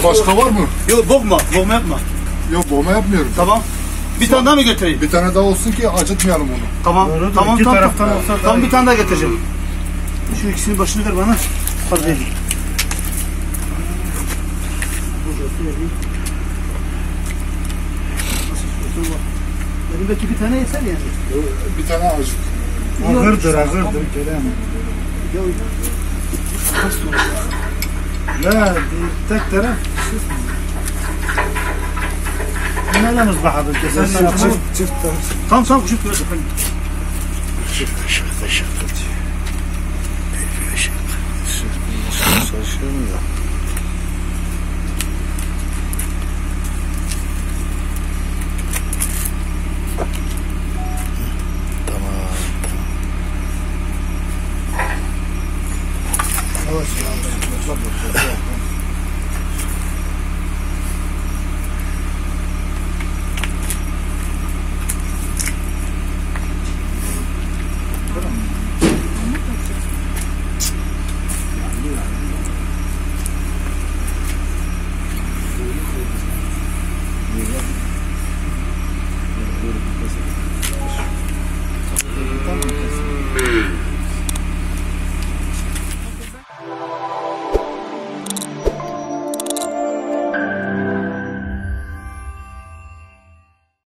Başka var mı? Yok boğma yapma. Yok boğma yapmıyorum. Tamam. Bir tane daha mı götüreyim? Bir tane daha olsun ki acıtmayalım onu. Tamam. Doğrudur, Tamam iki tamam. taraftan olsa daha Tamam iyi. bir tane daha getireceğim. Şu ikisinin başını ver bana. Hadi vereyim. Elimdeki bir tane yeter yani. Bir tane acıt. Ağırdır, Kerem. La, tek taraf. Ne mızbahadır? Kesenle yapalım. Tamam kuşuk ver. Yavaş.